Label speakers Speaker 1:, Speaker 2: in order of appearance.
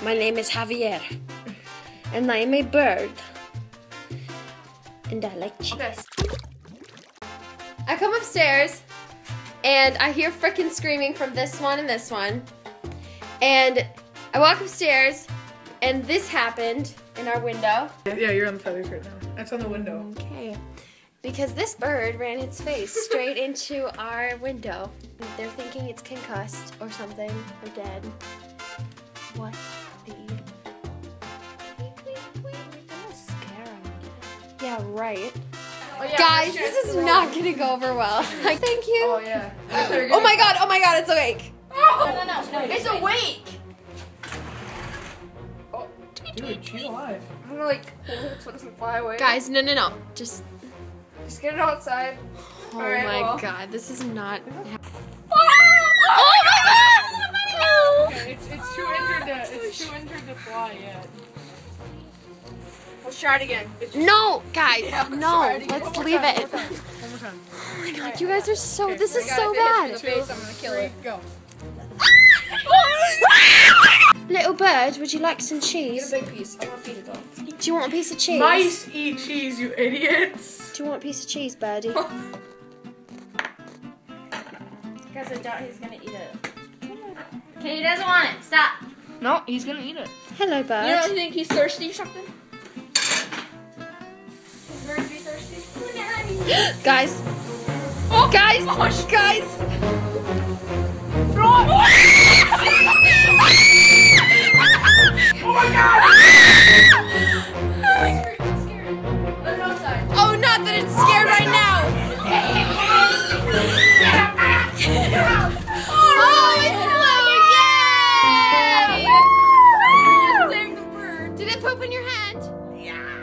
Speaker 1: My name is Javier, and I am a bird, and I like cheese.
Speaker 2: Okay. I come upstairs, and I hear frickin' screaming from this one and this one, and I walk upstairs, and this happened in our window.
Speaker 3: Yeah, you're on the feathers right now. That's on the window.
Speaker 2: Okay. Because this bird ran its face straight into our window. They're thinking it's concussed or something, or dead. What the? Don't scare him. Yeah, right.
Speaker 3: Oh, yeah,
Speaker 2: Guys, this is not gonna go over well. Thank you.
Speaker 3: Oh, yeah.
Speaker 2: Oh my god, it's awake.
Speaker 3: Oh.
Speaker 2: No, it's awake.
Speaker 3: Oh, dude, she's alive.
Speaker 4: I'm gonna like hold it so it doesn't fly away.
Speaker 2: Guys, no. Just
Speaker 4: get it outside.
Speaker 2: oh
Speaker 4: Alright,
Speaker 2: my
Speaker 4: well.
Speaker 2: god, this is not.
Speaker 4: Oh
Speaker 2: my god!
Speaker 3: Okay, it's too injured to fly yet.
Speaker 4: Let's try it again.
Speaker 2: No, guys,
Speaker 4: Yeah,
Speaker 2: no.
Speaker 4: sorry.
Speaker 2: Let's leave it.
Speaker 3: One more time.
Speaker 2: Oh my god, you guys are so.
Speaker 3: Okay,
Speaker 2: This is
Speaker 4: I
Speaker 2: so
Speaker 4: gotta hit
Speaker 2: bad.
Speaker 4: the face, I'm gonna kill it.
Speaker 3: Go.
Speaker 1: Little bird, would you like some cheese?
Speaker 4: Get a big piece. I'm gonna feed it though.
Speaker 1: Do you want a piece of cheese?
Speaker 3: Mice eat cheese, you idiots.
Speaker 1: Do you want a piece of cheese, birdie?
Speaker 4: Because I doubt he's gonna eat it. Okay, he doesn't want it. Stop. No, he's gonna eat it.
Speaker 1: Hello, bird.
Speaker 4: You don't think he's thirsty or something? Is bird be thirsty?
Speaker 1: Guys.
Speaker 4: Oh,
Speaker 1: Guys!
Speaker 4: gosh.
Speaker 1: Guys!
Speaker 3: Oh my god!
Speaker 4: Let it outside.
Speaker 2: Oh, not that it's scared right now. Oh, it flew! Yay!
Speaker 4: Save the bird.
Speaker 2: Did it poop in your hand?
Speaker 3: Yeah.